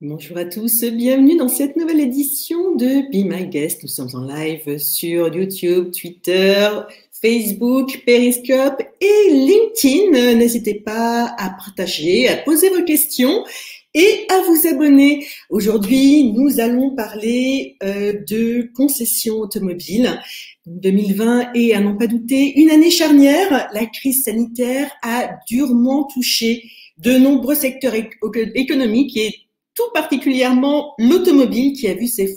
Bonjour à tous, bienvenue dans cette nouvelle édition de Be My Guest. Nous sommes en live sur YouTube, Twitter, Facebook, Periscope et LinkedIn. N'hésitez pas à partager, à poser vos questions et à vous abonner. Aujourd'hui, nous allons parler de concessions automobiles. 2020 est, à n'en pas douter, une année charnière. La crise sanitaire a durement touché de nombreux secteurs économiques et tout particulièrement l'automobile qui a vu ses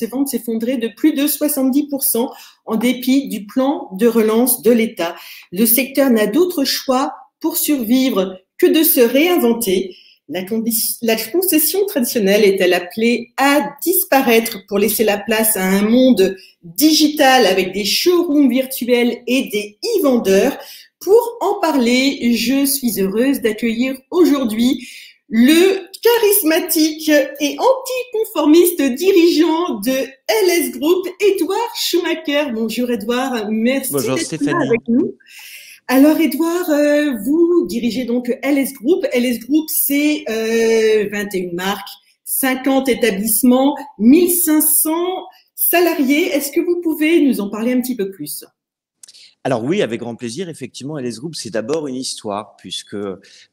ventes s'effondrer de plus de 70% en dépit du plan de relance de l'État. Le secteur n'a d'autre choix pour survivre que de se réinventer. La concession traditionnelle est-elle appelée à disparaître pour laisser la place à un monde digital avec des showrooms virtuels et des e-vendeurs? Pour en parler, je suis heureuse d'accueillir aujourd'hui le charismatique et anticonformiste dirigeant de LS Group, Édouard Schumacher. Bonjour Édouard, merci d'être là avec nous. Alors Édouard, vous dirigez donc LS Group. LS Group, c'est 21 marques, 50 établissements, 1500 salariés. Est-ce que vous pouvez nous en parler un petit peu plus ? Alors oui, avec grand plaisir. Effectivement, LS Group, c'est d'abord une histoire puisque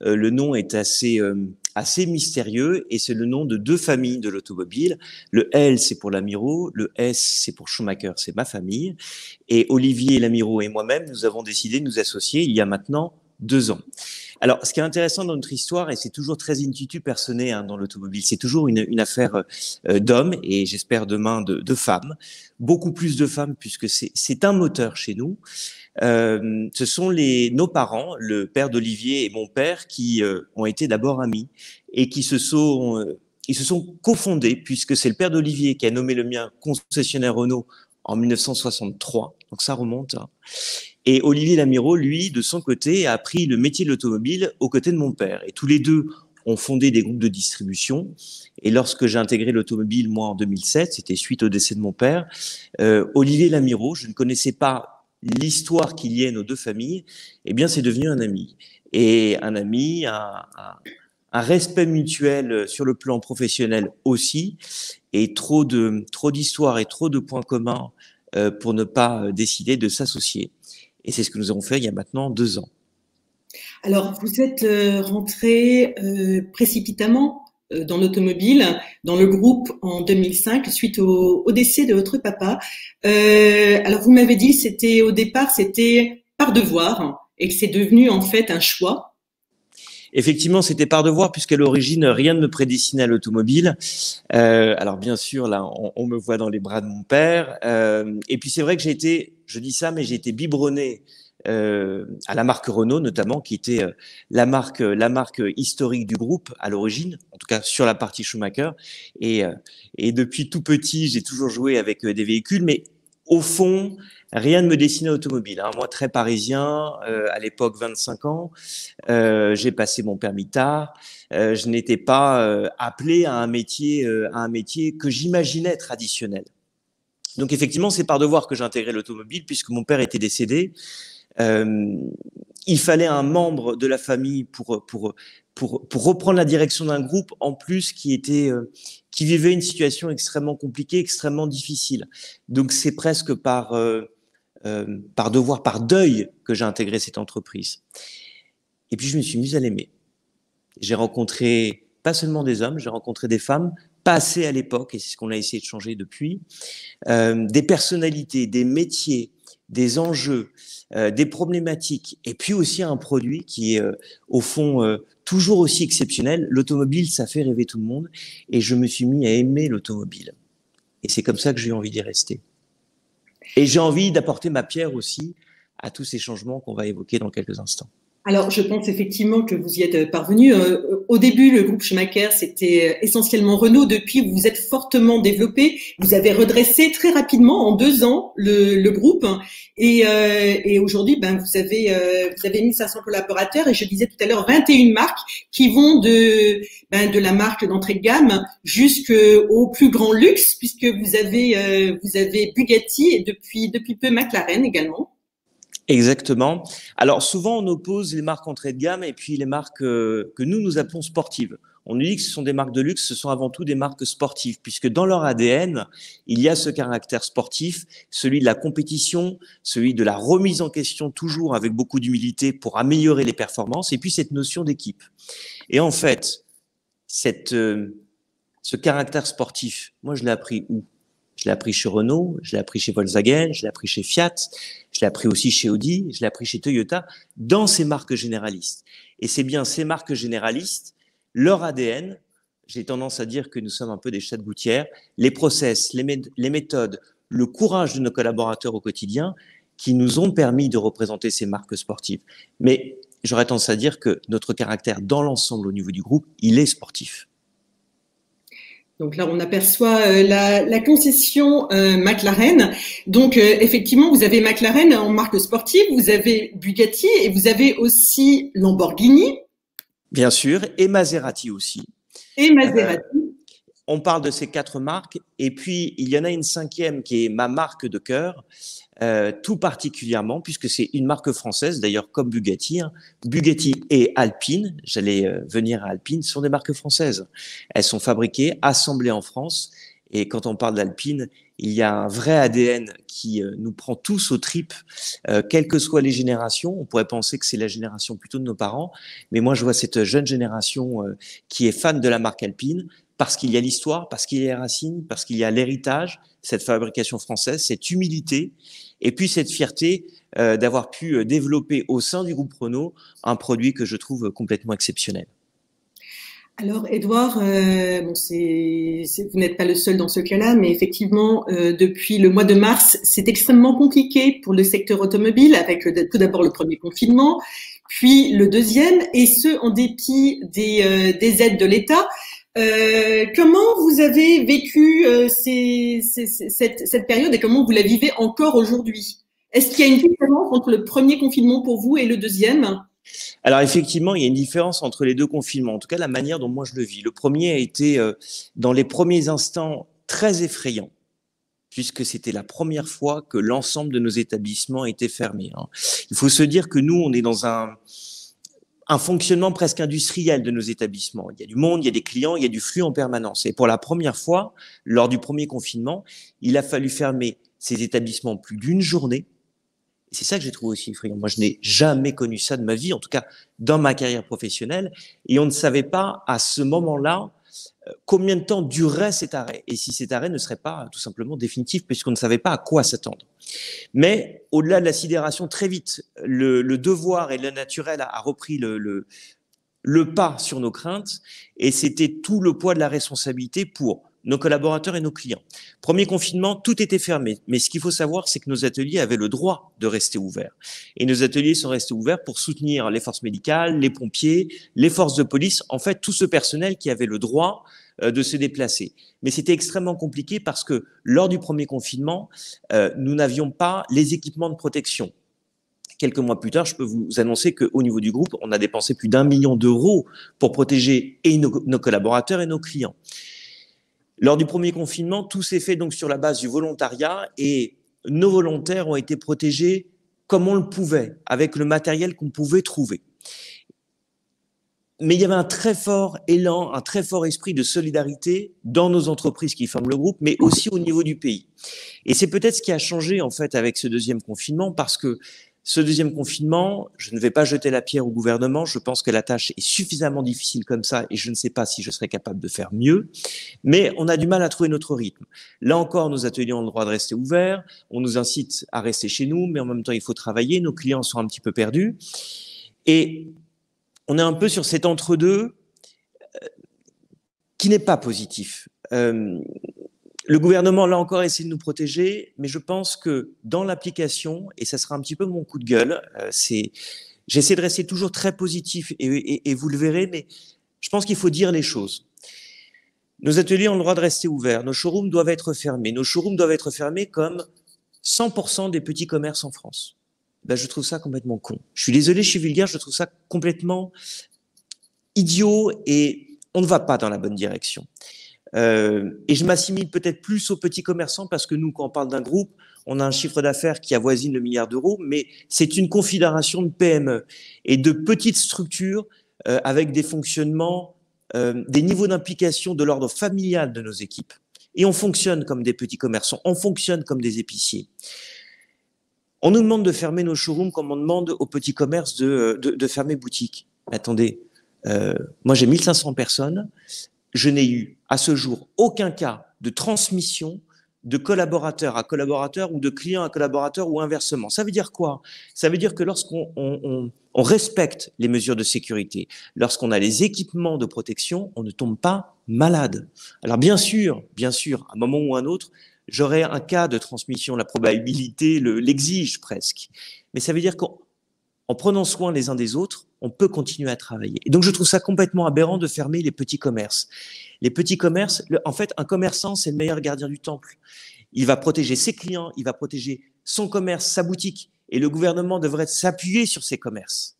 le nom est assez mystérieux et c'est le nom de deux familles de l'automobile. Le L, c'est pour Lamiro, le S, c'est pour Schumacher, c'est ma famille. Et Olivier Lamiro et moi-même, nous avons décidé de nous associer il y a maintenant 2 ans. Alors, ce qui est intéressant dans notre histoire, et c'est toujours très intuitu personné dans l'automobile, c'est toujours une affaire d'hommes et j'espère demain de femmes, beaucoup plus de femmes puisque c'est un moteur chez nous. Ce sont nos parents, le père d'Olivier et mon père, qui ont été d'abord amis et qui se sont cofondés puisque c'est le père d'Olivier qui a nommé le mien concessionnaire Renault en 1963, donc ça remonte. Et Olivier Lamiro, lui, de son côté, a appris le métier de l'automobile aux côtés de mon père. Et tous les deux ont fondé des groupes de distribution. Et lorsque j'ai intégré l'automobile, moi, en 2007, c'était suite au décès de mon père, Olivier Lamiro, je ne connaissais pas l'histoire qui liait nos deux familles, eh bien, c'est devenu un ami. Et un ami, un respect mutuel sur le plan professionnel aussi, et trop d'histoires et trop de points communs pour ne pas décider de s'associer. Et c'est ce que nous avons fait il y a maintenant 2 ans. Alors, vous êtes rentré précipitamment dans l'automobile, dans le groupe en 2005, suite au décès de votre papa. Alors, vous m'avez dit que au départ, c'était par devoir et que c'est devenu en fait un choix. Effectivement, c'était par devoir puisqu'à l'origine, rien ne me prédestinait à l'automobile. Alors bien sûr, là, on me voit dans les bras de mon père. Et puis c'est vrai que je dis ça, mais j'ai été biberonné à la marque Renault notamment, qui était la marque historique du groupe à l'origine, en tout cas sur la partie Schumacher. Et depuis tout petit, j'ai toujours joué avec des véhicules, mais au fond, rien ne me destinait à l'automobile. Moi, très parisien, à l'époque 25 ans, j'ai passé mon permis tard. Je n'étais pas appelé à un métier que j'imaginais traditionnel. Donc effectivement, c'est par devoir que j'ai intégré l'automobile puisque mon père était décédé. Il fallait un membre de la famille pour reprendre la direction d'un groupe en plus qui vivait une situation extrêmement compliquée, extrêmement difficile. Donc c'est presque par devoir, par deuil que j'ai intégré cette entreprise. Et puis je me suis mise à l'aimer. J'ai rencontré pas seulement des hommes, j'ai rencontré des femmes, pas assez à l'époque, et c'est ce qu'on a essayé de changer depuis, des personnalités, des métiers, des enjeux, des problématiques, et puis aussi un produit qui est au fond toujours aussi exceptionnel. L'automobile, ça fait rêver tout le monde, et je me suis mis à aimer l'automobile. Et c'est comme ça que j'ai eu envie d'y rester. Et j'ai envie d'apporter ma pierre aussi à tous ces changements qu'on va évoquer dans quelques instants. Alors, je pense effectivement que vous y êtes parvenu. Au début, le groupe Schumacher, c'était essentiellement Renault. Depuis, vous vous êtes fortement développé. Vous avez redressé très rapidement, en 2 ans, le groupe. Et aujourd'hui, vous avez 1500 collaborateurs. Et je disais tout à l'heure, 21 marques qui vont de la marque d'entrée de gamme jusqu'au plus grand luxe, puisque vous avez Bugatti et depuis peu McLaren également. Exactement. Alors souvent on oppose les marques entrée de gamme et puis les marques que nous appelons sportives. On nous dit que ce sont des marques de luxe, ce sont avant tout des marques sportives, puisque dans leur ADN, il y a ce caractère sportif, celui de la compétition, celui de la remise en question toujours avec beaucoup d'humilité pour améliorer les performances, et puis cette notion d'équipe. Et en fait, ce caractère sportif, moi je l'ai appris où? Je l'ai appris chez Renault, je l'ai appris chez Volkswagen, je l'ai appris chez Fiat, je l'ai appris aussi chez Audi, je l'ai appris chez Toyota, dans ces marques généralistes. Et c'est bien ces marques généralistes, leur ADN, j'ai tendance à dire que nous sommes un peu des chats de gouttière, les process, les méthodes, le courage de nos collaborateurs au quotidien qui nous ont permis de représenter ces marques sportives. Mais j'aurais tendance à dire que notre caractère dans l'ensemble au niveau du groupe, il est sportif. Donc là, on aperçoit la concession McLaren. Donc effectivement, vous avez McLaren en marque sportive, vous avez Bugatti et vous avez aussi Lamborghini. Bien sûr, et Maserati aussi. Et Maserati. On parle de ces 4 marques, et puis il y en a une 5e qui est ma marque de cœur, tout particulièrement, puisque c'est une marque française, d'ailleurs comme Bugatti. Hein. Bugatti et Alpine, j'allais venir à Alpine, sont des marques françaises. Elles sont fabriquées, assemblées en France, et quand on parle d'Alpine, il y a un vrai ADN qui nous prend tous aux tripes, quelles que soient les générations. On pourrait penser que c'est la génération plutôt de nos parents, mais moi je vois cette jeune génération qui est fan de la marque Alpine, parce qu'il y a l'histoire, parce qu'il y a les racines, parce qu'il y a l'héritage, cette fabrication française, cette humilité, et puis cette fierté d'avoir pu développer au sein du groupe Renault un produit que je trouve complètement exceptionnel. Alors, Edouard, vous n'êtes pas le seul dans ce cas-là, mais effectivement, depuis le mois de mars, c'est extrêmement compliqué pour le secteur automobile, avec tout d'abord le premier confinement, puis le deuxième, et ce, en dépit des aides de l'État. Comment vous avez vécu cette période et comment vous la vivez encore aujourd'hui? Est-ce qu'il y a une différence entre le premier confinement pour vous et le deuxième? Alors effectivement, il y a une différence entre les deux confinements, en tout cas la manière dont moi je le vis. Le premier a été, dans les premiers instants, très effrayant, puisque c'était la première fois que l'ensemble de nos établissements étaient fermés. Hein. Il faut se dire que nous, on est dans un fonctionnement presque industriel de nos établissements. Il y a du monde, il y a des clients, il y a du flux en permanence. Et pour la première fois, lors du premier confinement, il a fallu fermer ces établissements plus d'une journée. Et c'est ça que j'ai trouvé aussi effrayant. Moi, je n'ai jamais connu ça de ma vie, en tout cas dans ma carrière professionnelle. Et on ne savait pas à ce moment-là combien de temps durerait cet arrêt et si cet arrêt ne serait pas tout simplement définitif puisqu'on ne savait pas à quoi s'attendre. Mais au-delà de la sidération, très vite, le devoir et le naturel a repris le pas sur nos craintes et c'était tout le poids de la responsabilité pour nos collaborateurs et nos clients. Premier confinement, tout était fermé. Mais ce qu'il faut savoir, c'est que nos ateliers avaient le droit de rester ouverts. Et nos ateliers sont restés ouverts pour soutenir les forces médicales, les pompiers, les forces de police, en fait, tout ce personnel qui avait le droit de se déplacer. Mais c'était extrêmement compliqué parce que lors du premier confinement, nous n'avions pas les équipements de protection. Quelques mois plus tard, je peux vous annoncer qu'au niveau du groupe, on a dépensé plus d'1 million d'euros pour protéger et nos collaborateurs et nos clients. Lors du premier confinement, tout s'est fait donc sur la base du volontariat et nos volontaires ont été protégés comme on le pouvait, avec le matériel qu'on pouvait trouver. Mais il y avait un très fort élan, un très fort esprit de solidarité dans nos entreprises qui forment le groupe, mais aussi au niveau du pays. Et c'est peut-être ce qui a changé en fait avec ce deuxième confinement, parce que ce deuxième confinement, je ne vais pas jeter la pierre au gouvernement, je pense que la tâche est suffisamment difficile comme ça et je ne sais pas si je serais capable de faire mieux, mais on a du mal à trouver notre rythme. Là encore, nos ateliers ont le droit de rester ouverts, on nous incite à rester chez nous, mais en même temps, il faut travailler, nos clients sont un petit peu perdus et on est un peu sur cet entre-deux qui n'est pas positif. Le gouvernement, là encore, essaie de nous protéger, mais je pense que dans l'application, et ça sera un petit peu mon coup de gueule, j'essaie de rester toujours très positif, et vous le verrez, mais je pense qu'il faut dire les choses. Nos ateliers ont le droit de rester ouverts, nos showrooms doivent être fermés. Nos showrooms doivent être fermés comme 100% des petits commerces en France. Ben, je trouve ça complètement con. Je suis désolé, je suis vulgaire, je trouve ça complètement idiot, et on ne va pas dans la bonne direction. Et je m'assimile peut-être plus aux petits commerçants parce que nous, quand on parle d'un groupe, on a un chiffre d'affaires qui avoisine le milliard d'euros, mais c'est une confédération de PME et de petites structures avec des fonctionnements, des niveaux d'implication de l'ordre familial de nos équipes. Et on fonctionne comme des petits commerçants, on fonctionne comme des épiciers. On nous demande de fermer nos showrooms comme on demande aux petits commerces de fermer boutique. Mais attendez, moi j'ai 1500 personnes, je n'ai eu à ce jour aucun cas de transmission de collaborateur à collaborateur ou de client à collaborateur ou inversement. Ça veut dire quoi? Ça veut dire que lorsqu'on on respecte les mesures de sécurité, lorsqu'on a les équipements de protection, on ne tombe pas malade. Alors bien sûr, à un moment ou à un autre, j'aurai un cas de transmission, la probabilité l'exige presque. Mais ça veut dire qu'en prenant soin les uns des autres, on peut continuer à travailler. Et donc je trouve ça complètement aberrant de fermer les petits commerces. Les petits commerces, en fait, un commerçant, c'est le meilleur gardien du temple. Il va protéger ses clients, il va protéger son commerce, sa boutique, et le gouvernement devrait s'appuyer sur ces commerces.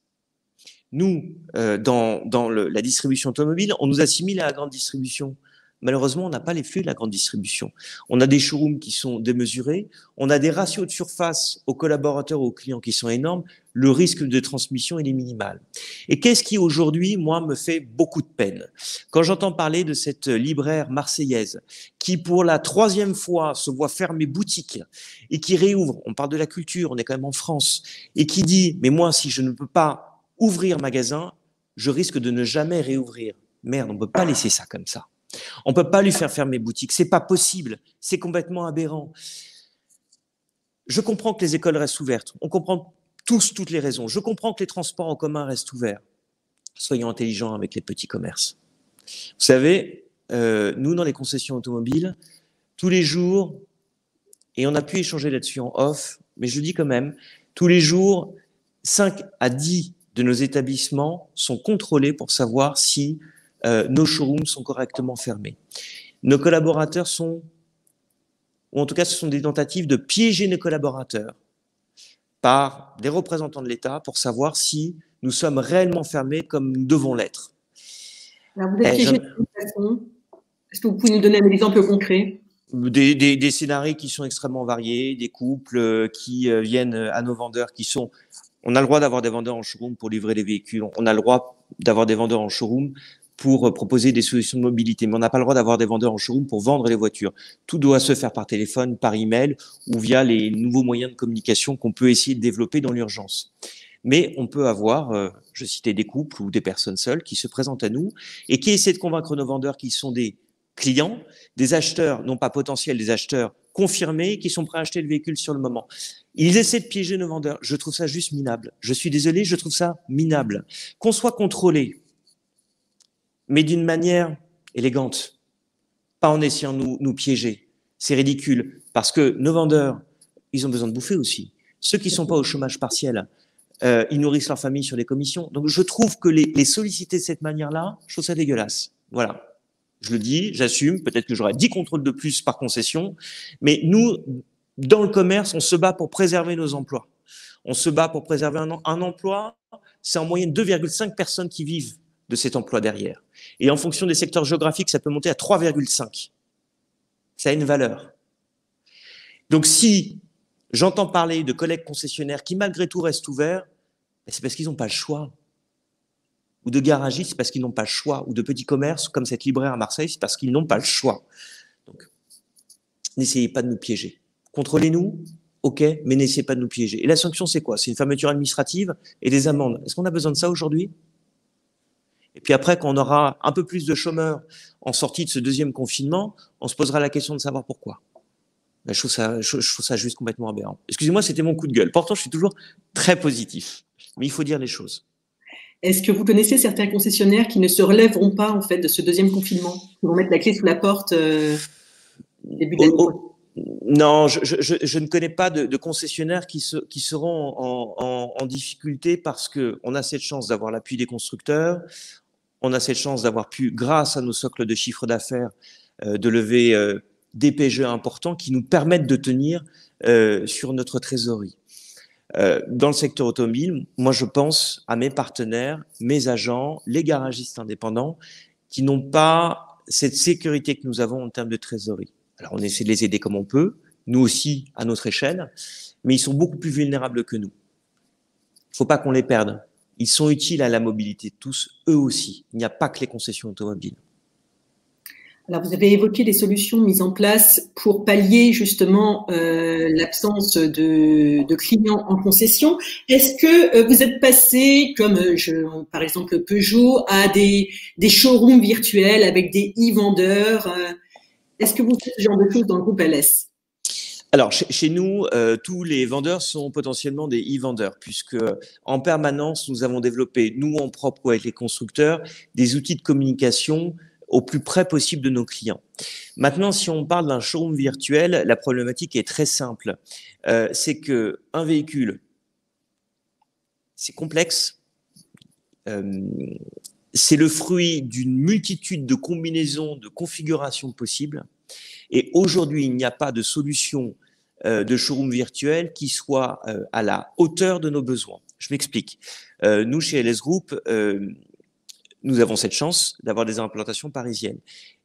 Nous, dans la distribution automobile, on nous assimile à la grande distribution. Malheureusement, on n'a pas les flux de la grande distribution. On a des showrooms qui sont démesurés, on a des ratios de surface aux collaborateurs ou aux clients qui sont énormes, le risque de transmission il est minimal. Et qu'est-ce qui aujourd'hui, moi, me fait beaucoup de peine? Quand j'entends parler de cette libraire marseillaise qui, pour la 3e fois, se voit fermer boutique et qui réouvre, on parle de la culture, on est quand même en France, et qui dit, mais moi, si je ne peux pas ouvrir magasin, je risque de ne jamais réouvrir. Merde, on ne peut pas laisser ça comme ça. On ne peut pas lui faire fermer boutique, c'est pas possible, c'est complètement aberrant. Je comprends que les écoles restent ouvertes, on comprend tous toutes les raisons. Je comprends que les transports en commun restent ouverts. Soyons intelligents avec les petits commerces. Vous savez, nous, dans les concessions automobiles, tous les jours, et on a pu échanger là-dessus en off, mais je dis quand même, tous les jours, 5 à 10 de nos établissements sont contrôlés pour savoir si nos showrooms sont correctement fermés. Nos collaborateurs sont, ou en tout cas ce sont des tentatives de piéger nos collaborateurs par des représentants de l'État pour savoir si nous sommes réellement fermés comme nous devons l'être. Alors vous êtes piégé de toute façon. Est-ce que vous pouvez nous donner un exemple concret? Des scénarios qui sont extrêmement variés, des couples qui viennent à nos vendeurs qui sont... On a le droit d'avoir des vendeurs en showroom pour livrer les véhicules, on a le droit d'avoir des vendeurs en showroom pour proposer des solutions de mobilité, mais on n'a pas le droit d'avoir des vendeurs en showroom pour vendre les voitures. Tout doit se faire par téléphone, par email ou via les nouveaux moyens de communication qu'on peut essayer de développer dans l'urgence. Mais on peut avoir, je citais des couples ou des personnes seules qui se présentent à nous et qui essaient de convaincre nos vendeurs qui sont des clients, des acheteurs, non pas potentiels, des acheteurs confirmés qui sont prêts à acheter le véhicule sur le moment. Ils essaient de piéger nos vendeurs. Je trouve ça juste minable. Je suis désolé, je trouve ça minable. Qu'on soit contrôlé, mais d'une manière élégante, pas en essayant de nous piéger. C'est ridicule, parce que nos vendeurs, ils ont besoin de bouffer aussi. Ceux qui ne sont pas au chômage partiel, ils nourrissent leur famille sur les commissions. Donc je trouve que les solliciter de cette manière-là, je trouve ça dégueulasse. Voilà. Je le dis, j'assume, peut-être que j'aurai 10 contrôles de plus par concession, mais nous, dans le commerce, on se bat pour préserver nos emplois. On se bat pour préserver un emploi, c'est en moyenne 2,5 personnes qui vivent de cet emploi derrière. Et en fonction des secteurs géographiques, ça peut monter à 3,5. Ça a une valeur. Donc si j'entends parler de collègues concessionnaires qui malgré tout restent ouverts, c'est parce qu'ils n'ont pas le choix. Ou de garagistes, c'est parce qu'ils n'ont pas le choix. Ou de petits commerces, comme cette libraire à Marseille, c'est parce qu'ils n'ont pas le choix. Donc, n'essayez pas de nous piéger. Contrôlez-nous, ok, mais n'essayez pas de nous piéger. Et la sanction, c'est quoi? C'est une fermeture administrative et des amendes. Est-ce qu'on a besoin de ça aujourd'hui? Et puis après, quand on aura un peu plus de chômeurs en sortie de ce deuxième confinement, on se posera la question de savoir pourquoi. Ben, je trouve ça juste complètement aberrant. Excusez-moi, c'était mon coup de gueule. Pourtant, je suis toujours très positif. Mais il faut dire les choses. Est-ce que vous connaissez certains concessionnaires qui ne se relèveront pas en fait de ce deuxième confinement, qui vont mettre la clé sous la porte début de l'année prochaine? Non, je ne connais pas de concessionnaires qui seront en difficulté parce que on a cette chance d'avoir l'appui des constructeurs, on a cette chance d'avoir pu, grâce à nos socles de chiffre d'affaires, de lever des PGE importants qui nous permettent de tenir sur notre trésorerie. Dans le secteur automobile, moi je pense à mes partenaires, mes agents, les garagistes indépendants qui n'ont pas cette sécurité que nous avons en termes de trésorerie. Alors, on essaie de les aider comme on peut, nous aussi, à notre échelle, mais ils sont beaucoup plus vulnérables que nous. Il faut pas qu'on les perde. Ils sont utiles à la mobilité de tous, eux aussi. Il n'y a pas que les concessions automobiles. Alors, vous avez évoqué des solutions mises en place pour pallier justement l'absence de clients en concession. Est-ce que vous êtes passé, comme par exemple Peugeot, à des showrooms virtuels avec des e-vendeurs? Est-ce que vous faites ce genre de choses dans le groupe LS? Alors, chez nous, tous les vendeurs sont potentiellement des e-vendeurs, puisque en permanence, nous avons développé, nous en propre ou avec les constructeurs, des outils de communication au plus près possible de nos clients. Maintenant, si on parle d'un showroom virtuel, la problématique est très simple. C'est que un véhicule, c'est complexe. C'est le fruit d'une multitude de combinaisons, de configurations possibles. Et aujourd'hui, il n'y a pas de solution de showroom virtuel qui soit à la hauteur de nos besoins. Je m'explique. Nous, chez LS Group, nous avons cette chance d'avoir des implantations parisiennes.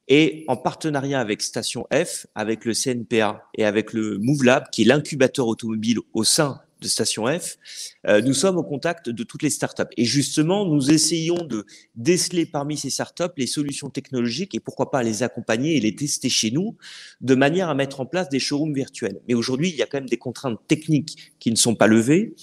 Et en partenariat avec Station F, avec le CNPA et avec le Move Lab, qui est l'incubateur automobile au sein de Station F, nous sommes au contact de toutes les startups. Et justement, nous essayons de déceler parmi ces startups les solutions technologiques et pourquoi pas les accompagner et les tester chez nous, de manière à mettre en place des showrooms virtuels. Mais aujourd'hui, il y a quand même des contraintes techniques qui ne sont pas levées.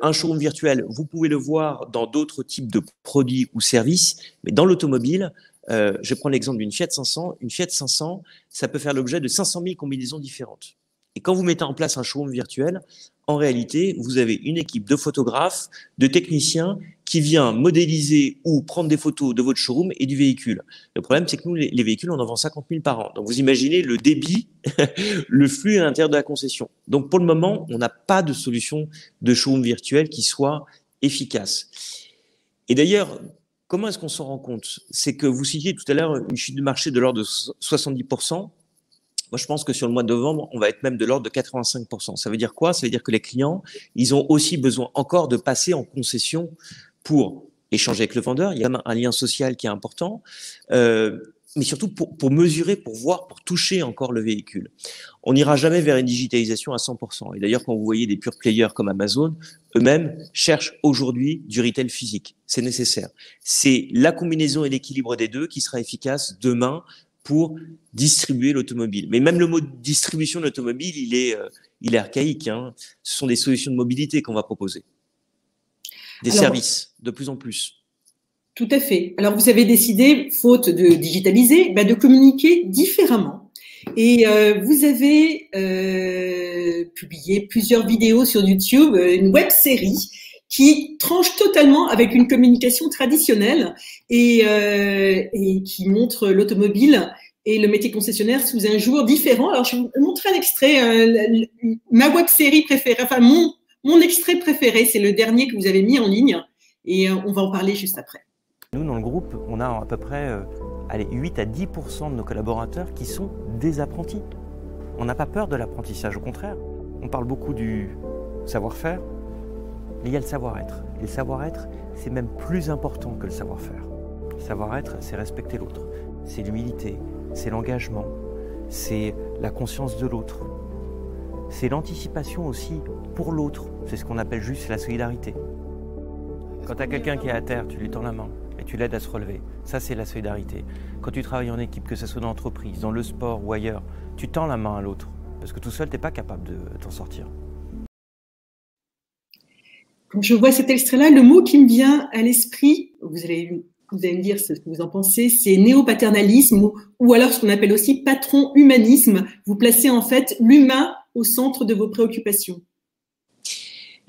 Un showroom virtuel, vous pouvez le voir dans d'autres types de produits ou services, mais dans l'automobile, je prends l'exemple d'une Fiat 500. Une Fiat 500, ça peut faire l'objet de 500 000 combinaisons différentes. Et quand vous mettez en place un showroom virtuel, en réalité, vous avez une équipe de photographes, de techniciens qui vient modéliser ou prendre des photos de votre showroom et du véhicule. Le problème, c'est que nous, les véhicules, on en vend 50 000 par an. Donc, vous imaginez le débit, le flux à l'intérieur de la concession. Donc, pour le moment, on n'a pas de solution de showroom virtuel qui soit efficace. Et d'ailleurs, comment est-ce qu'on s'en rend compte? C'est que vous citiez tout à l'heure une chute de marché de l'ordre de 70%. Moi, je pense que sur le mois de novembre, on va être même de l'ordre de 85%. Ça veut dire quoi? Ça veut dire que les clients, ils ont aussi besoin encore de passer en concession pour échanger avec le vendeur. Il y a un lien social qui est important, mais surtout pour mesurer, pour voir, pour toucher encore le véhicule. On n'ira jamais vers une digitalisation à 100%. Et d'ailleurs, quand vous voyez des pure players comme Amazon, eux-mêmes cherchent aujourd'hui du retail physique. C'est nécessaire. C'est la combinaison et l'équilibre des deux qui sera efficace demain pour distribuer l'automobile. Mais même le mot distribution de l'automobile, il est archaïque. Hein. Ce sont des solutions de mobilité qu'on va proposer. Des services, de plus en plus. Tout à fait. Alors, vous avez décidé, faute de digitaliser, de communiquer différemment. Et vous avez publié plusieurs vidéos sur YouTube, une web-série qui tranche totalement avec une communication traditionnelle et qui montre l'automobile et le métier concessionnaire sous un jour différent. Alors, je vais vous montrer un extrait, ma web-série préférée, enfin mon extrait préféré, c'est le dernier que vous avez mis en ligne et on va en parler juste après. Nous, dans le groupe, on a à peu près 8 à 10% de nos collaborateurs qui sont des apprentis. On n'a pas peur de l'apprentissage, au contraire. On parle beaucoup du savoir-faire, mais il y a le savoir-être. Et le savoir-être, c'est même plus important que le savoir-faire. Le savoir-être, c'est respecter l'autre. C'est l'humilité, c'est l'engagement, c'est la conscience de l'autre. C'est l'anticipation aussi pour l'autre. C'est ce qu'on appelle juste la solidarité. Quand tu as quelqu'un qui est à terre, tu lui tends la main et tu l'aides à se relever. Ça, c'est la solidarité. Quand tu travailles en équipe, que ce soit dans l'entreprise, dans le sport ou ailleurs, tu tends la main à l'autre. Parce que tout seul, tu n'es pas capable de t'en sortir. Quand je vois cet extrait-là, le mot qui me vient à l'esprit, vous allez me dire ce que vous en pensez, c'est néopaternalisme ou alors ce qu'on appelle aussi patron-humanisme. Vous placez en fait l'humain au centre de vos préoccupations.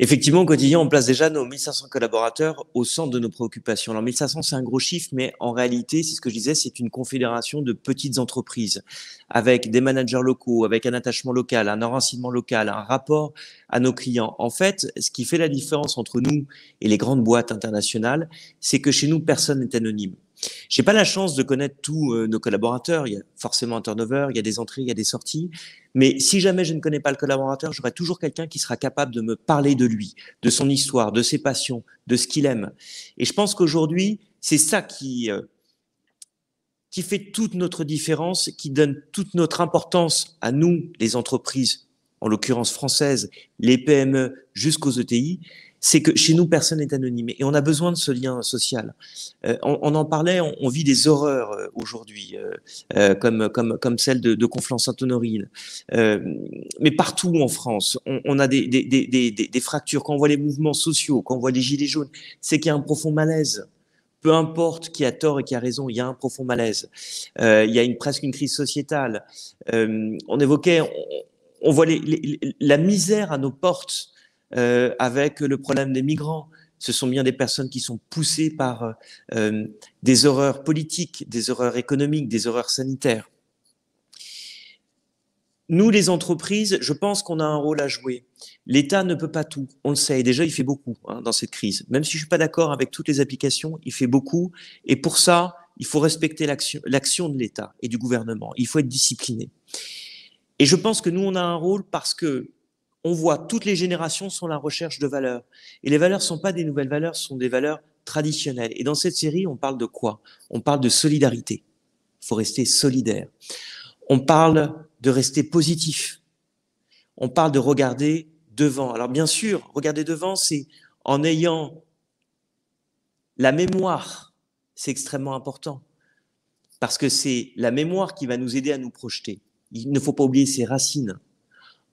Effectivement, au quotidien, on place déjà nos 1500 collaborateurs au centre de nos préoccupations. Alors 1500, c'est un gros chiffre, mais en réalité, c'est ce que je disais, c'est une confédération de petites entreprises avec des managers locaux, avec un attachement local, un enracinement local, un rapport à nos clients. En fait, ce qui fait la différence entre nous et les grandes boîtes internationales, c'est que chez nous, personne n'est anonyme. J'ai pas la chance de connaître tous nos collaborateurs. Il y a forcément un turnover, il y a des entrées, il y a des sorties. Mais si jamais je ne connais pas le collaborateur, j'aurai toujours quelqu'un qui sera capable de me parler de lui, de son histoire, de ses passions, de ce qu'il aime. Et je pense qu'aujourd'hui, c'est ça qui qui fait toute notre différence, qui donne toute notre importance à nous, les entreprises, en l'occurrence françaises, les PME jusqu'aux ETI, c'est que chez nous, personne n'est anonyme. Et on a besoin de ce lien social. On en parlait, on vit des horreurs aujourd'hui, comme celle de Conflans-Sainte-Honorine. Mais partout en France, on a des fractures. Quand on voit les mouvements sociaux, quand on voit les gilets jaunes, c'est qu'il y a un profond malaise. Peu importe qui a tort et qui a raison, il y a un profond malaise. Il y a presque une crise sociétale. On évoquait, on voit la misère à nos portes avec le problème des migrants. Ce sont bien des personnes qui sont poussées par des horreurs politiques, des horreurs économiques, des horreurs sanitaires. Nous, les entreprises, je pense qu'on a un rôle à jouer. L'État ne peut pas tout, on le sait. Et déjà, il fait beaucoup dans cette crise. Même si je suis pas d'accord avec toutes les applications, il fait beaucoup. Et pour ça, il faut respecter l'action de l'État et du gouvernement. Il faut être discipliné. Et je pense que nous, on a un rôle parce que on voit toutes les générations sont à la recherche de valeurs. Et les valeurs ne sont pas des nouvelles valeurs, ce sont des valeurs traditionnelles. Et dans cette série, on parle de quoi? On parle de solidarité. Il faut rester solidaire. On parle de rester positif. On parle de regarder devant. Alors bien sûr, regarder devant, c'est en ayant la mémoire. C'est extrêmement important. Parce que c'est la mémoire qui va nous aider à nous projeter. Il ne faut pas oublier ses racines.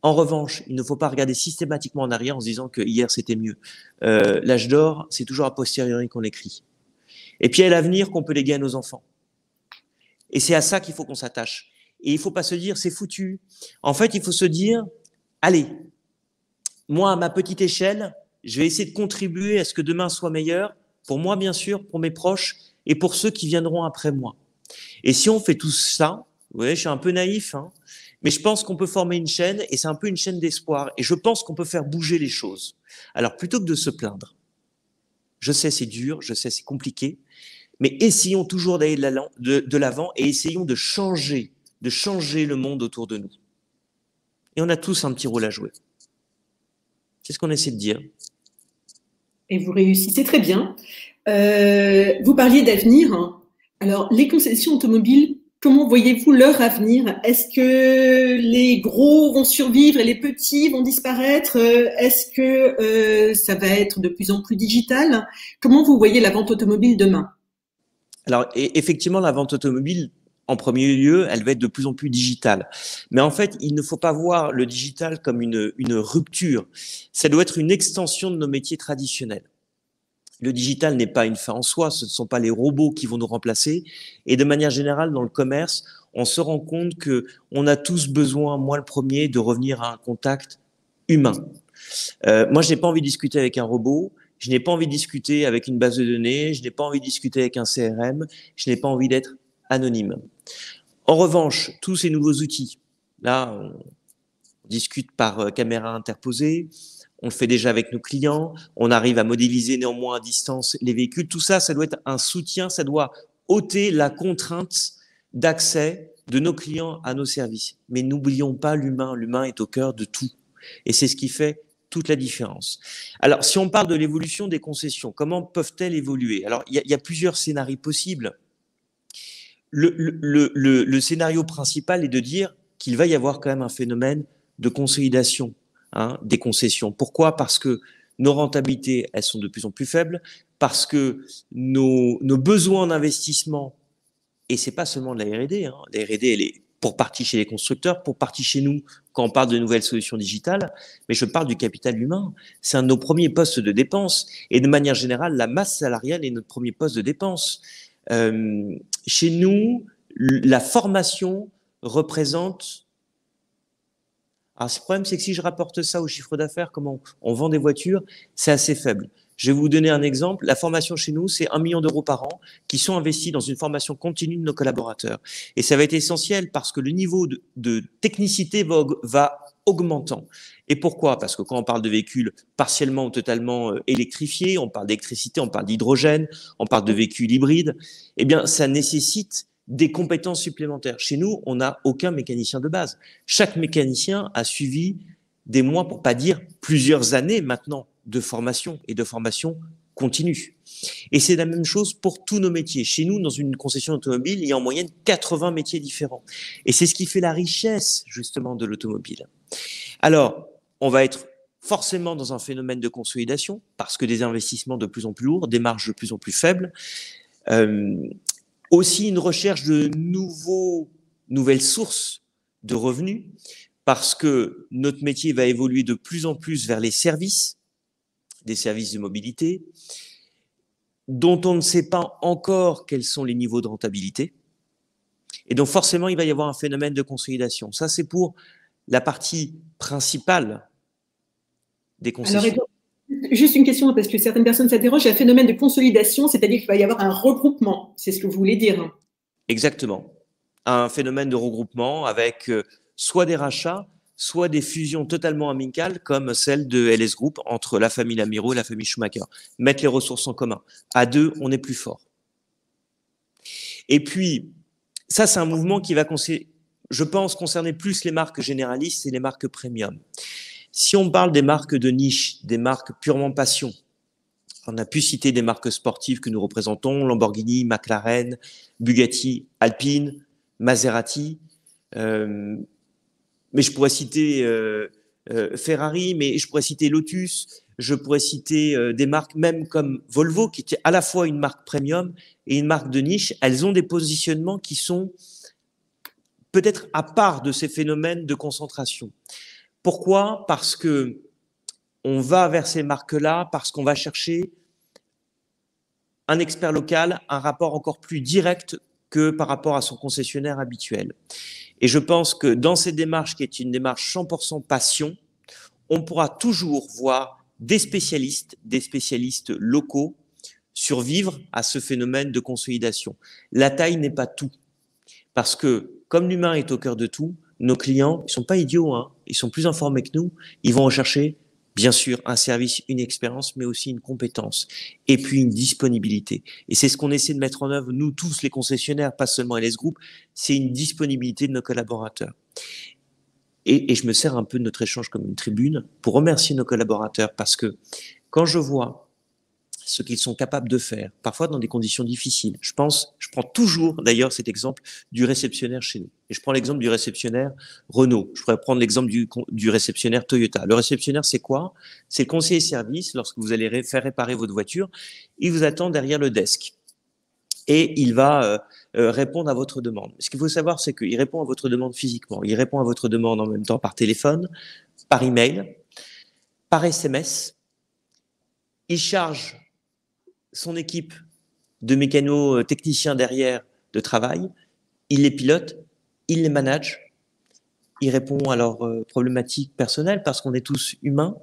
En revanche, il ne faut pas regarder systématiquement en arrière en se disant que hier c'était mieux. L'âge d'or, c'est toujours a posteriori qu'on l'écrit. Et puis il y a l'avenir qu'on peut léguer à nos enfants. Et c'est à ça qu'il faut qu'on s'attache. Et il ne faut pas se dire c'est foutu. En fait, il faut se dire allez, moi à ma petite échelle, je vais essayer de contribuer à ce que demain soit meilleur, pour moi bien sûr, pour mes proches et pour ceux qui viendront après moi. Et si on fait tout ça, vous voyez, je suis un peu naïf, mais je pense qu'on peut former une chaîne et c'est un peu une chaîne d'espoir. Et je pense qu'on peut faire bouger les choses. Alors, plutôt que de se plaindre, je sais c'est dur, je sais c'est compliqué, mais essayons toujours d'aller de l'avant et essayons de changer le monde autour de nous. Et on a tous un petit rôle à jouer. C'est ce qu'on essaie de dire. Et vous réussissez très bien. Vous parliez d'avenir. Alors, les concessions automobiles, comment voyez-vous leur avenir? Est-ce que les gros vont survivre et les petits vont disparaître? Est-ce que ça va être de plus en plus digital? Comment vous voyez la vente automobile demain? Alors, effectivement, la vente automobile, en premier lieu, elle va être de plus en plus digitale. Mais en fait, il ne faut pas voir le digital comme une rupture. Ça doit être une extension de nos métiers traditionnels. Le digital n'est pas une fin en soi, ce ne sont pas les robots qui vont nous remplacer. Et de manière générale, dans le commerce, on se rend compte que on a tous besoin, moi le premier, de revenir à un contact humain. Moi, je n'ai pas envie de discuter avec un robot, je n'ai pas envie de discuter avec une base de données, je n'ai pas envie de discuter avec un CRM, je n'ai pas envie d'être anonyme. En revanche, tous ces nouveaux outils, là, on discute par caméra interposée, on le fait déjà avec nos clients, on arrive à modéliser néanmoins à distance les véhicules. Tout ça, ça doit être un soutien, ça doit ôter la contrainte d'accès de nos clients à nos services. Mais n'oublions pas l'humain, l'humain est au cœur de tout. Et c'est ce qui fait toute la différence. Alors, si on parle de l'évolution des concessions, comment peuvent-elles évoluer? Alors, il y a plusieurs scénarios possibles. Le scénario principal est de dire qu'il va y avoir quand même un phénomène de consolidation des concessions. Pourquoi? Parce que nos rentabilités, elles sont de plus en plus faibles, parce que nos besoins en investissement, et c'est pas seulement de la R&D, la R&D, elle est pour partie chez les constructeurs, pour partie chez nous, quand on parle de nouvelles solutions digitales, mais je parle du capital humain. C'est un de nos premiers postes de dépenses. Et de manière générale, la masse salariale est notre premier poste de dépense. Chez nous, la formation représente... Alors, ce problème, c'est que si je rapporte ça au chiffre d'affaires, comment on vend des voitures, c'est assez faible. Je vais vous donner un exemple. La formation chez nous, c'est 1 million d'euros par an qui sont investis dans une formation continue de nos collaborateurs. Et ça va être essentiel parce que le niveau de technicité va augmentant. Et pourquoi? Parce que quand on parle de véhicules partiellement ou totalement électrifiés, on parle d'électricité, on parle d'hydrogène, on parle de véhicules hybrides, eh bien, ça nécessite des compétences supplémentaires. Chez nous, on n'a aucun mécanicien de base. Chaque mécanicien a suivi des mois, pour pas dire plusieurs années maintenant, de formation et de formation continue. Et c'est la même chose pour tous nos métiers. Chez nous, dans une concession automobile, il y a en moyenne 80 métiers différents. Et c'est ce qui fait la richesse, justement, de l'automobile. Alors, on va être forcément dans un phénomène de consolidation, parce que des investissements de plus en plus lourds, des marges de plus en plus faibles, aussi une recherche de nouvelles sources de revenus, parce que notre métier va évoluer de plus en plus vers les services, des services de mobilité, dont on ne sait pas encore quels sont les niveaux de rentabilité. Et donc forcément, il va y avoir un phénomène de consolidation. Ça, c'est pour la partie principale des concessions. Alors, juste une question, parce que certaines personnes s'interrogent, il y a un phénomène de consolidation, c'est-à-dire qu'il va y avoir un regroupement. C'est ce que vous voulez dire. Exactement. Un phénomène de regroupement avec soit des rachats, soit des fusions totalement amicales comme celle de LS Group entre la famille Lamiro et la famille Schumacher. Mettre les ressources en commun. À deux, on est plus fort. Et puis, ça, c'est un mouvement qui va, je pense, concerner plus les marques généralistes et les marques premium. Si on parle des marques de niche, des marques purement passion, on a pu citer des marques sportives que nous représentons, Lamborghini, McLaren, Bugatti, Alpine, Maserati, mais je pourrais citer Ferrari, mais je pourrais citer Lotus, je pourrais citer des marques même comme Volvo, qui était à la fois une marque premium et une marque de niche. Elles ont des positionnements qui sont peut-être à part de ces phénomènes de concentration. Pourquoi ? Parce que on va vers ces marques-là, parce qu'on va chercher un expert local, un rapport encore plus direct que par rapport à son concessionnaire habituel. Et je pense que dans cette démarche, qui est une démarche 100% passion, on pourra toujours voir des spécialistes locaux survivre à ce phénomène de consolidation. La taille n'est pas tout. Parce que, comme l'humain est au cœur de tout, nos clients, ils sont pas idiots, hein, ils sont plus informés que nous, ils vont rechercher, bien sûr, un service, une expérience, mais aussi une compétence, et puis une disponibilité. Et c'est ce qu'on essaie de mettre en œuvre, nous tous les concessionnaires, pas seulement LS Group, c'est une disponibilité de nos collaborateurs. Et je me sers un peu de notre échange comme une tribune pour remercier nos collaborateurs, parce que quand je vois ce qu'ils sont capables de faire, parfois dans des conditions difficiles. Je prends toujours d'ailleurs cet exemple du réceptionnaire chez nous. Et je prends l'exemple du réceptionnaire Renault. Je pourrais prendre l'exemple du réceptionnaire Toyota. Le réceptionnaire, c'est quoi ? C'est le conseiller service lorsque vous allez faire réparer votre voiture. Il vous attend derrière le desk. Et il va répondre à votre demande. Ce qu'il faut savoir, c'est qu'il répond à votre demande physiquement. Il répond à votre demande en même temps par téléphone, par email, par SMS. Il charge son équipe de mécano-techniciens derrière de travail, il les pilote, il les manage, il répond à leurs problématiques personnelles parce qu'on est tous humains.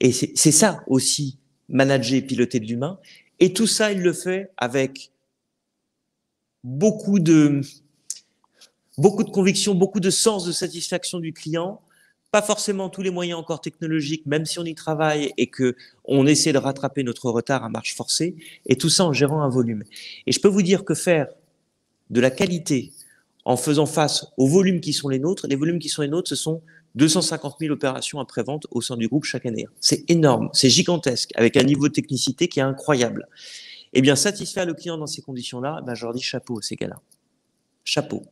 Et c'est ça aussi, manager et piloter de l'humain. Et tout ça, il le fait avec beaucoup de conviction, beaucoup de sens de satisfaction du client. Pas forcément tous les moyens encore technologiques, même si on y travaille et que on essaie de rattraper notre retard à marche forcée, et tout ça en gérant un volume. Et je peux vous dire que faire de la qualité en faisant face aux volumes qui sont les nôtres, ce sont 250 000 opérations après-vente au sein du groupe chaque année. C'est énorme, c'est gigantesque, avec un niveau de technicité qui est incroyable. Eh bien, satisfaire le client dans ces conditions-là, ben, je leur dis chapeau à ces gars-là. Chapeau.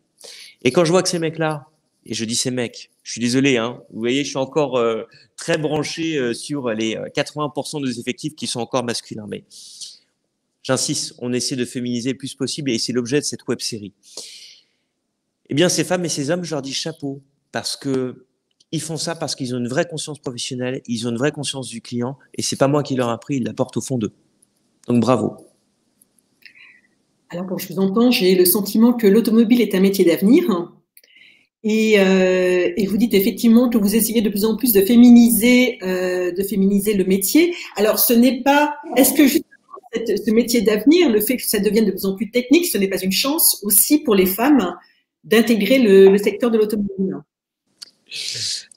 Et quand je vois que ces mecs-là, et je dis ces mecs, je suis désolé, hein, vous voyez, je suis encore très branché sur les 80% de nos effectifs qui sont encore masculins, mais j'insiste, on essaie de féminiser le plus possible et c'est l'objet de cette web-série. Eh bien, ces femmes et ces hommes, je leur dis chapeau, parce que ils font ça parce qu'ils ont une vraie conscience professionnelle, ils ont une vraie conscience du client, et c'est pas moi qui leur ai appris, ils la portent au fond d'eux. Donc bravo. Alors, quand je vous entends, j'ai le sentiment que l'automobile est un métier d'avenir. Et vous dites effectivement que vous essayez de plus en plus de féminiser le métier. Alors, ce n'est pas, est-ce que justement ce métier d'avenir, le fait que ça devienne de plus en plus technique, ce n'est pas une chance aussi pour les femmes d'intégrer le secteur de l'automobile?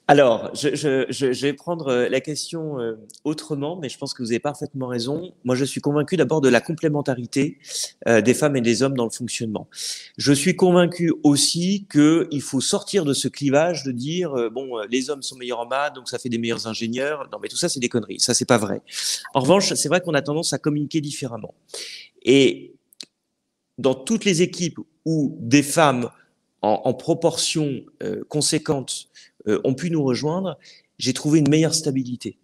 Alors, je vais prendre la question autrement, mais je pense que vous avez parfaitement raison. Moi, je suis convaincu d'abord de la complémentarité des femmes et des hommes dans le fonctionnement. Je suis convaincu aussi qu'il faut sortir de ce clivage de dire bon, les hommes sont meilleurs en maths, donc ça fait des meilleurs ingénieurs. Non, mais tout ça, c'est des conneries. Ça, c'est pas vrai. En revanche, c'est vrai qu'on a tendance à communiquer différemment. Et dans toutes les équipes où des femmes en proportion conséquente ont pu nous rejoindre, j'ai trouvé une meilleure stabilité.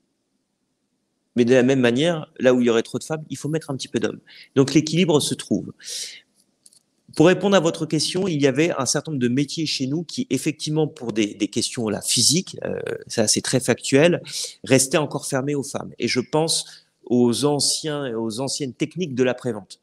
Mais de la même manière, là où il y aurait trop de femmes, il faut mettre un petit peu d'hommes. Donc l'équilibre se trouve. Pour répondre à votre question, il y avait un certain nombre de métiers chez nous qui, effectivement, pour des questions là, physiques, ça c'est très factuel, restaient encore fermés aux femmes. Et je pense aux anciennes techniques de l'après-vente.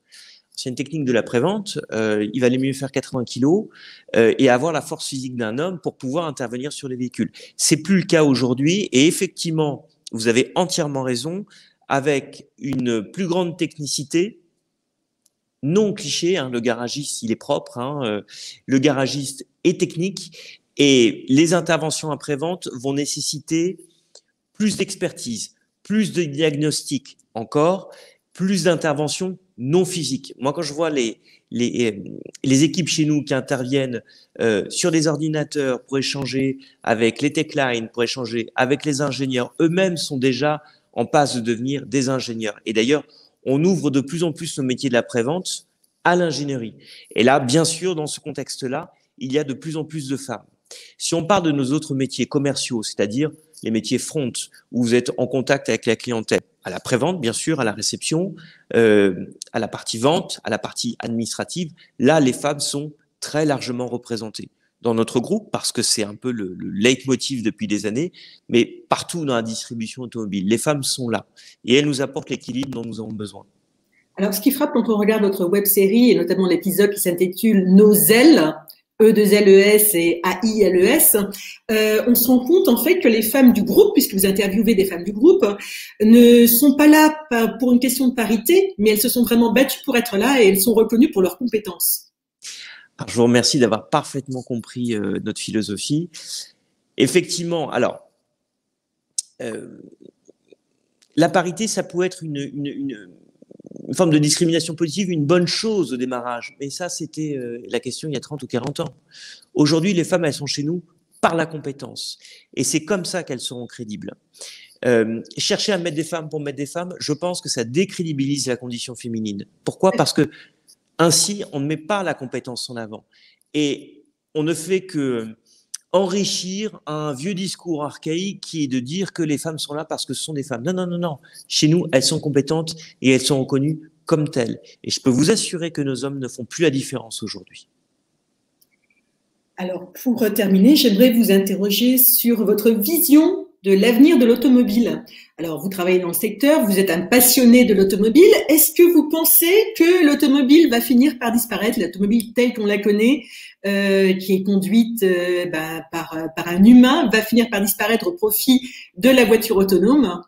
C'est une technique de l'après-vente, il valait mieux faire 80 kilos et avoir la force physique d'un homme pour pouvoir intervenir sur les véhicules. C'est plus le cas aujourd'hui et effectivement, vous avez entièrement raison, avec une plus grande technicité, non cliché, hein, le garagiste il est propre, hein, le garagiste est technique et les interventions après-vente vont nécessiter plus d'expertise, plus de diagnostic encore, plus d'interventions non physiques. Moi, quand je vois les équipes chez nous qui interviennent sur des ordinateurs pour échanger avec les techlines, pour échanger avec les ingénieurs, eux-mêmes sont déjà en passe de devenir des ingénieurs. Et d'ailleurs, on ouvre de plus en plus nos métiers de l'après-vente à l'ingénierie. Et là, bien sûr, dans ce contexte-là, il y a de plus en plus de femmes. Si on parle de nos autres métiers commerciaux, c'est-à-dire les métiers front, où vous êtes en contact avec la clientèle, à la pré-vente, bien sûr, à la réception, à la partie vente, à la partie administrative, là, les femmes sont très largement représentées dans notre groupe, parce que c'est un peu le leitmotiv depuis des années, mais partout dans la distribution automobile, les femmes sont là, et elles nous apportent l'équilibre dont nous avons besoin. Alors, ce qui frappe quand on regarde votre web-série, et notamment l'épisode qui s'intitule « Nos ailes », E2LES et AILES, on se rend compte en fait que les femmes du groupe, puisque vous interviewez des femmes du groupe, ne sont pas là pour une question de parité, mais elles se sont vraiment battues pour être là et elles sont reconnues pour leurs compétences. Alors, je vous remercie d'avoir parfaitement compris notre philosophie. Effectivement, alors, la parité, ça peut être une forme de discrimination positive, une bonne chose au démarrage. Mais ça, c'était la question il y a 30 ou 40 ans. Aujourd'hui, les femmes, elles sont chez nous par la compétence. Et c'est comme ça qu'elles seront crédibles. Chercher à mettre des femmes pour mettre des femmes, je pense que ça décrédibilise la condition féminine. Pourquoi ? Parce que ainsi, on ne met pas la compétence en avant. Et on ne fait que enrichir un vieux discours archaïque qui est de dire que les femmes sont là parce que ce sont des femmes. Non, non, non, non. Chez nous, elles sont compétentes et elles sont reconnues comme telles. Et je peux vous assurer que nos hommes ne font plus la différence aujourd'hui. Alors, pour terminer, j'aimerais vous interroger sur votre vision de l'avenir de l'automobile. Alors, vous travaillez dans le secteur, vous êtes un passionné de l'automobile. Est-ce que vous pensez que l'automobile va finir par disparaître, l'automobile telle qu'on la connaît, qui est conduite par un humain, va finir par disparaître au profit de la voiture autonome?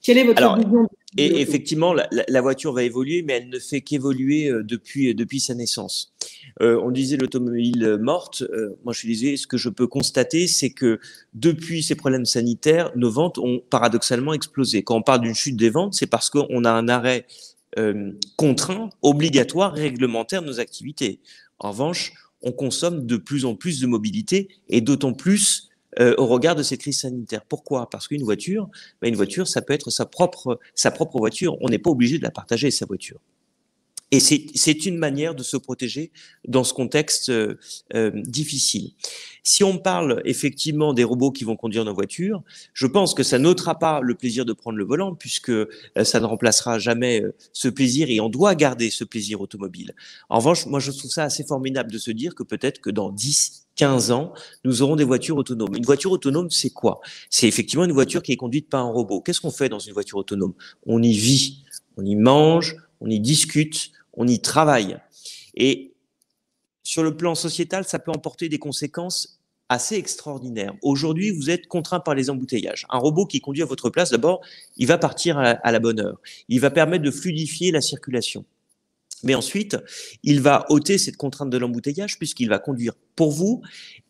Quelle est votre vision? Et effectivement, la voiture va évoluer, mais elle ne fait qu'évoluer depuis sa naissance. On disait l'automobile morte. Moi, je suis désolé, ce que je peux constater, c'est que depuis ces problèmes sanitaires, nos ventes ont paradoxalement explosé. Quand on parle d'une chute des ventes, c'est parce qu'on a un arrêt contraint, obligatoire, réglementaire de nos activités. En revanche, on consomme de plus en plus de mobilité et d'autant plus au regard de cette crise sanitaire. Pourquoi ? Parce qu'une voiture, ça peut être sa propre voiture. On n'est pas obligé de la partager, sa voiture. Et c'est une manière de se protéger dans ce contexte difficile. Si on parle effectivement des robots qui vont conduire nos voitures, je pense que ça n'ôtera pas le plaisir de prendre le volant, puisque ça ne remplacera jamais ce plaisir, et on doit garder ce plaisir automobile. En revanche, moi je trouve ça assez formidable de se dire que peut-être que dans 10-15 ans, nous aurons des voitures autonomes. Une voiture autonome, c'est quoi ? C'est effectivement une voiture qui est conduite par un robot. Qu'est-ce qu'on fait dans une voiture autonome ? On y vit, on y mange, on y discute, on y travaille. Et sur le plan sociétal, ça peut emporter des conséquences assez extraordinaires. Aujourd'hui, vous êtes contraint par les embouteillages. Un robot qui conduit à votre place, d'abord, il va partir à la bonne heure. Il va permettre de fluidifier la circulation. Mais ensuite, il va ôter cette contrainte de l'embouteillage puisqu'il va conduire pour vous.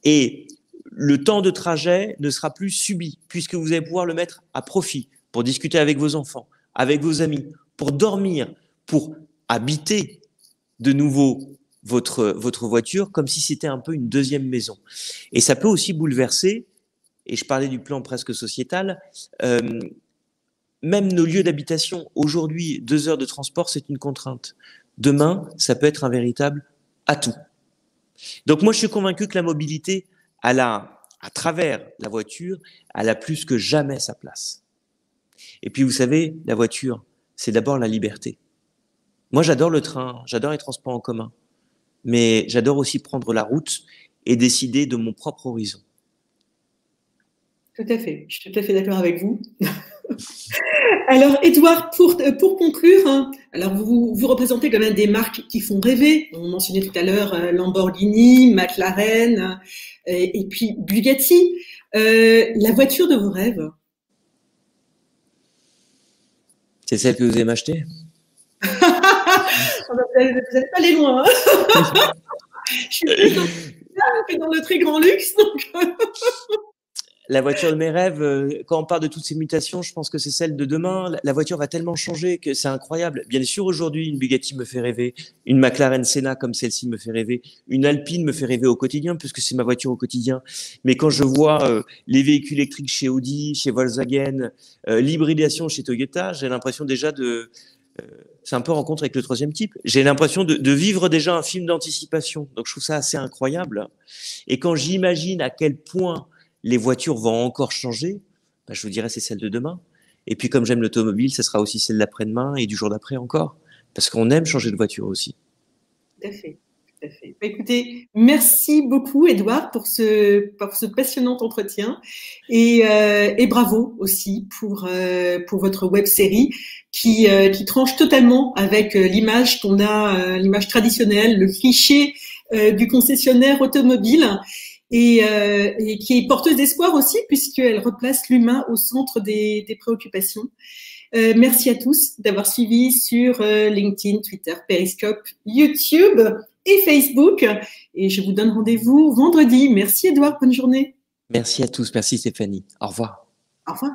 Et le temps de trajet ne sera plus subi, puisque vous allez pouvoir le mettre à profit pour discuter avec vos enfants, avec vos amis, pour dormir, pour habiter de nouveau votre voiture comme si c'était un peu une deuxième maison. Et ça peut aussi bouleverser, et je parlais du plan presque sociétal, même nos lieux d'habitation. Aujourd'hui, 2 heures de transport, c'est une contrainte. Demain, ça peut être un véritable atout. Donc moi, je suis convaincu que la mobilité, à travers la voiture, elle a plus que jamais sa place. Et puis, vous savez, la voiture, c'est d'abord la liberté. Moi, j'adore le train, j'adore les transports en commun, mais j'adore aussi prendre la route et décider de mon propre horizon. Tout à fait, je suis tout à fait d'accord avec vous. Alors, Edouard, pour conclure, hein, alors vous représentez quand même des marques qui font rêver. On mentionnait tout à l'heure Lamborghini, McLaren et puis Bugatti. La voiture de vos rêves? C'est celle que vous aimez acheter? Vous n'allez pas aller loin. Hein. Je suis plus dans le très grand luxe. Donc... La voiture de mes rêves, quand on parle de toutes ces mutations, je pense que c'est celle de demain. La voiture va tellement changer que c'est incroyable. Bien sûr, aujourd'hui, une Bugatti me fait rêver, une McLaren Senna comme celle-ci me fait rêver, une Alpine me fait rêver au quotidien, puisque c'est ma voiture au quotidien. Mais quand je vois les véhicules électriques chez Audi, chez Volkswagen, l'hybridation chez Toyota, j'ai l'impression déjà de... c'est un peu rencontre avec le troisième type. J'ai l'impression de vivre déjà un film d'anticipation. Donc, je trouve ça assez incroyable. Et quand j'imagine à quel point les voitures vont encore changer, ben je vous dirais c'est celle de demain. Et puis comme j'aime l'automobile, ce sera aussi celle d'après-demain et du jour d'après encore. Parce qu'on aime changer de voiture aussi. Tout à fait. Tout à fait. Écoutez, merci beaucoup Edouard pour ce passionnant entretien et bravo aussi pour votre web série qui tranche totalement avec l'image qu'on a, l'image traditionnelle, le cliché du concessionnaire automobile. Et qui est porteuse d'espoir aussi puisqu'elle replace l'humain au centre des préoccupations. Merci à tous d'avoir suivi sur LinkedIn, Twitter, Periscope, YouTube et Facebook. Et je vous donne rendez-vous vendredi. Merci Edouard, bonne journée. Merci à tous, merci Stéphanie. Au revoir. Au revoir.